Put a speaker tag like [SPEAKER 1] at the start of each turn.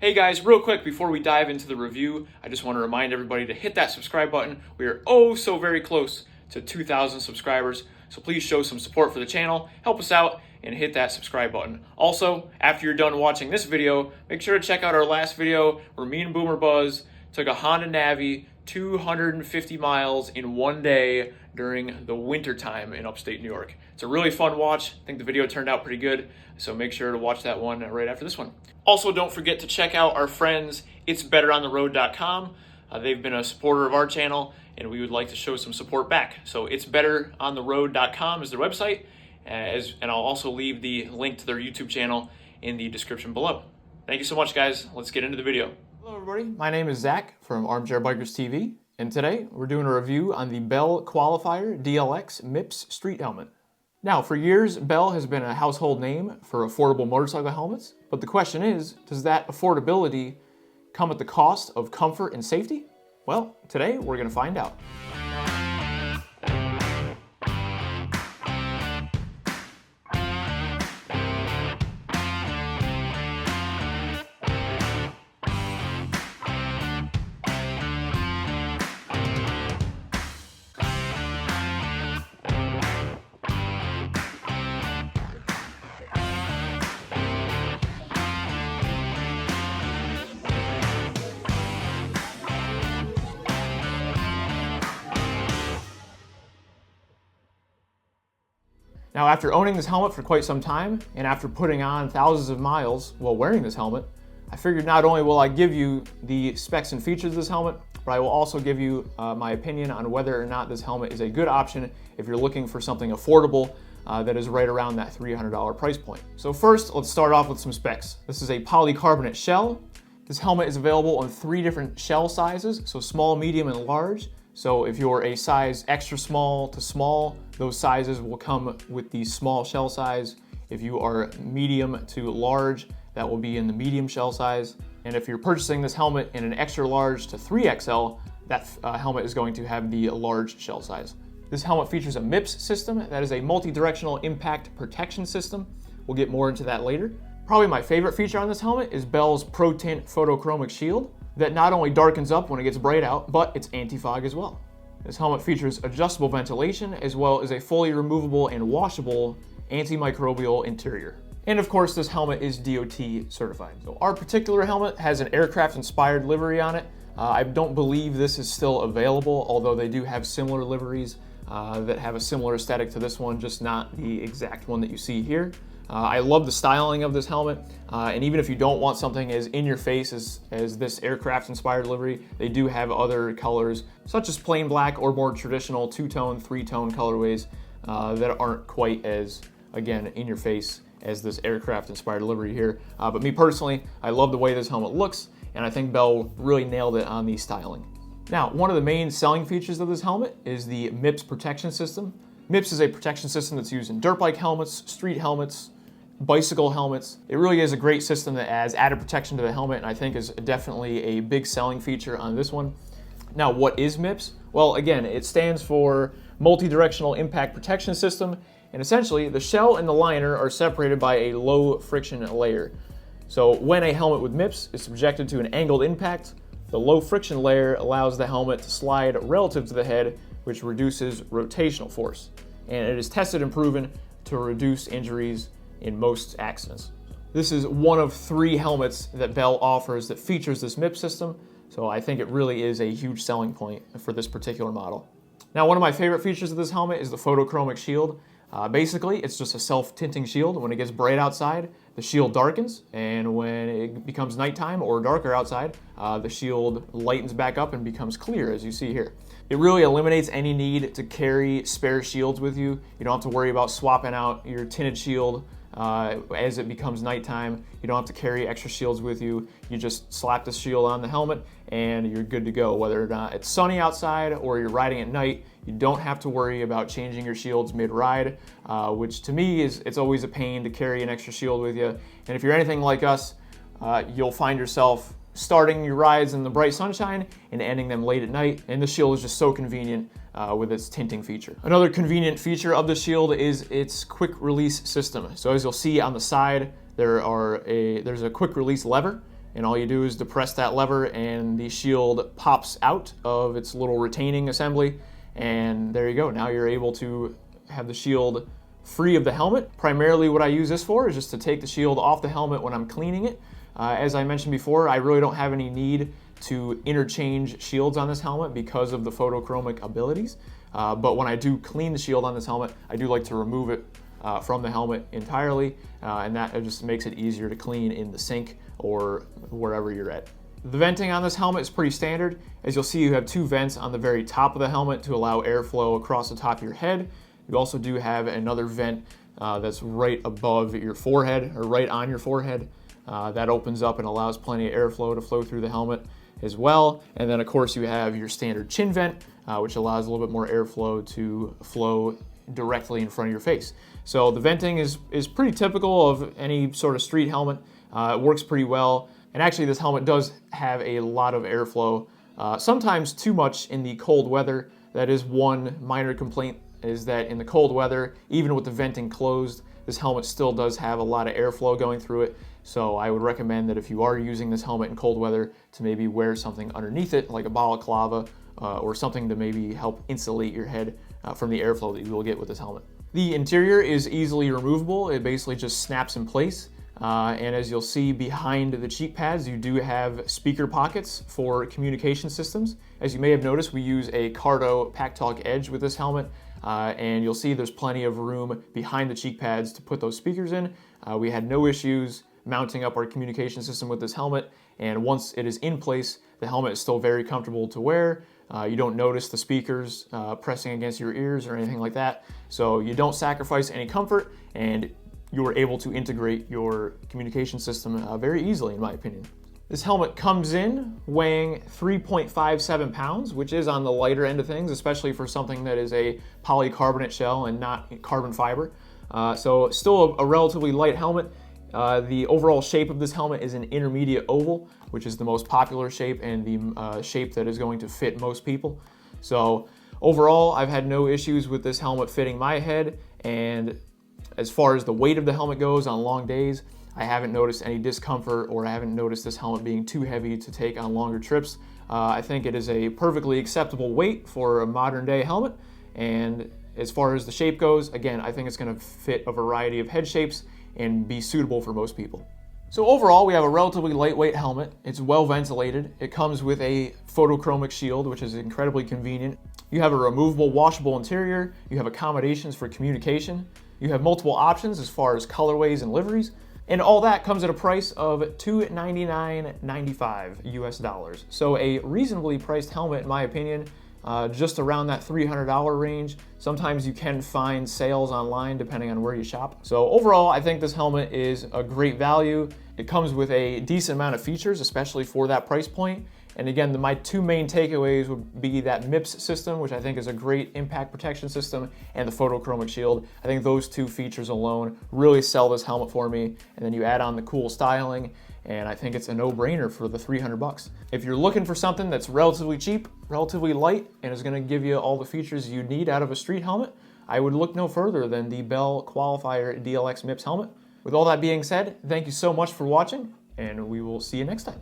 [SPEAKER 1] Hey guys, real quick before we dive into the review, I just want to remind everybody to hit that subscribe button. We are oh so very close to 2,000 subscribers, so please show some support for the channel, help us out, and hit that subscribe button. Also, after you're done watching this video, make sure to check out our last video where me and Boomer Buzz took a Honda Navi 250 miles in one day during the winter time in upstate New York. It's a really fun watch. I think the video turned out pretty good, so make sure to watch that one right after this one. Also, don't forget to check out our friends itsbetterontheroad.com. They've been a supporter of our channel, and we would like to show some support back. So itsbetterontheroad.com is their website, and I'll also leave the link to their YouTube channel in the description below. Thank you so much, guys. Let's get into the video. Hello, everybody. My name is Zach from Armchair Bikers TV, and today we're doing a review on the Bell Qualifier DLX MIPS street helmet. Now, for years, Bell has been a household name for affordable motorcycle helmets, but the question is, does that affordability come at the cost of comfort and safety? Well, today we're going to find out. Now, after owning this helmet for quite some time, and after putting on thousands of miles while wearing this helmet, I figured not only will I give you the specs and features of this helmet, but I will also give you my opinion on whether or not this helmet is a good option if you're looking for something affordable that is right around that $300 price point. So first, let's start off with some specs. This is a polycarbonate shell. This helmet is available in 3 different shell sizes, so small, medium, and large. So if you're a size extra small to small, those sizes will come with the small shell size. If you are medium to large, that will be in the medium shell size. And if you're purchasing this helmet in an extra large to 3XL, that helmet is going to have the large shell size. This helmet features a MIPS system. That is a multi-directional impact protection system. We'll get more into that later. Probably my favorite feature on this helmet is Bell's Pro Tint Photochromic Shield that not only darkens up when it gets bright out, but it's anti-fog as well. This helmet features adjustable ventilation as well as a fully removable and washable antimicrobial interior. And of course, this helmet is DOT certified. So our particular helmet has an aircraft-inspired livery on it. I don't believe this is still available, although they do have similar liveries that have a similar aesthetic to this one, just not the exact one that you see here. I love the styling of this helmet, and even if you don't want something as in your face as this aircraft inspired livery, they do have other colors such as plain black or more traditional 2-tone, 3-tone colorways that aren't quite as, again, in your face as this aircraft inspired livery here. But me personally, I love the way this helmet looks, and I think Bell really nailed it on the styling. Now, one of the main selling features of this helmet is the MIPS protection system. MIPS is a protection system that's used in dirt bike helmets, street helmets, bicycle helmets. It really is a great system that adds added protection to the helmet, and I think is definitely a big selling feature on this one. Now, what is MIPS? Well, again, it stands for Multi-Directional Impact Protection System, and essentially the shell and the liner are separated by a low friction layer. So when a helmet with MIPS is subjected to an angled impact, the low friction layer allows the helmet to slide relative to the head, which reduces rotational force. And it is tested and proven to reduce injuries in most accidents. This is one of 3 helmets that Bell offers that features this MIPS system, so I think it really is a huge selling point for this particular model. Now, one of my favorite features of this helmet is the Photochromic Shield. Basically, it's just a self-tinting shield. When it gets bright outside, the shield darkens, and when it becomes nighttime or darker outside, the shield lightens back up and becomes clear, as you see here. It really eliminates any need to carry spare shields with you. You don't have to worry about swapping out your tinted shield as it becomes nighttime. You don't have to carry extra shields with you. You just slap the shield on the helmet and you're good to go. Whether or not it's sunny outside or you're riding at night, you don't have to worry about changing your shields mid-ride, which to me it's always a pain to carry an extra shield with you. And if you're anything like us, you'll find yourself starting your rides in the bright sunshine and ending them late at night, and the shield is just so convenient with its tinting feature. Another convenient feature of the shield is its quick release system. So as you'll see on the side, there's a quick release lever, and all you do is depress that lever and the shield pops out of its little retaining assembly, and there you go. Now you're able to have the shield free of the helmet. Primarily what I use this for is just to take the shield off the helmet when I'm cleaning it. As I mentioned before, I really don't have any need to interchange shields on this helmet because of the photochromic abilities. But when I do clean the shield on this helmet, I do like to remove it from the helmet entirely, and that just makes it easier to clean in the sink or wherever you're at. The venting on this helmet is pretty standard. As you'll see, you have two vents on the very top of the helmet to allow airflow across the top of your head. You also do have another vent that's right above your forehead, or right on your forehead. That opens up and allows plenty of airflow to flow through the helmet as well. And then of course you have your standard chin vent, which allows a little bit more airflow to flow directly in front of your face. So the venting is pretty typical of any sort of street helmet. It works pretty well. And actually this helmet does have a lot of airflow, sometimes too much in the cold weather. That is one minor complaint, is that in the cold weather, even with the venting closed, this helmet still does have a lot of airflow going through it. So I would recommend that if you are using this helmet in cold weather, to maybe wear something underneath it, like a balaclava, or something to maybe help insulate your head from the airflow that you will get with this helmet. The interior is easily removable. It basically just snaps in place. And as you'll see behind the cheek pads, you do have speaker pockets for communication systems. As you may have noticed, we use a Cardo PackTalk Edge with this helmet. And you'll see there's plenty of room behind the cheek pads to put those speakers in. We had no issues mounting up our communication system with this helmet, and once it is in place, the helmet is still very comfortable to wear. You don't notice the speakers pressing against your ears or anything like that, so you don't sacrifice any comfort, and you are able to integrate your communication system very easily, in my opinion. This helmet comes in weighing 3.57 pounds, which is on the lighter end of things, especially for something that is a polycarbonate shell and not carbon fiber. So still a relatively light helmet. The overall shape of this helmet is an intermediate oval, which is the most popular shape and the shape that is going to fit most people. So overall, I've had no issues with this helmet fitting my head, and as far as the weight of the helmet goes on long days, I haven't noticed any discomfort, or I haven't noticed this helmet being too heavy to take on longer trips. I think it is a perfectly acceptable weight for a modern day helmet, and as far as the shape goes, again, I think it's going to fit a variety of head shapes and be suitable for most people. So overall, we have a relatively lightweight helmet. It's well ventilated. It comes with a photochromic shield, which is incredibly convenient. You have a removable, washable interior. You have accommodations for communication. You have multiple options as far as colorways and liveries. And all that comes at a price of $299.95 US. So a reasonably priced helmet, in my opinion, just around that $300 range. Sometimes you can find sales online depending on where you shop. So overall, I think this helmet is a great value. It comes with a decent amount of features, especially for that price point. And again, my two main takeaways would be that MIPS system, which I think is a great impact protection system, and the photochromic shield. I think those two features alone really sell this helmet for me. And then you add on the cool styling, and I think it's a no-brainer for the 300 bucks. If you're looking for something that's relatively cheap, relatively light, and is gonna give you all the features you need out of a street helmet, I would look no further than the Bell Qualifier DLX MIPS helmet. With all that being said, thank you so much for watching, and we will see you next time.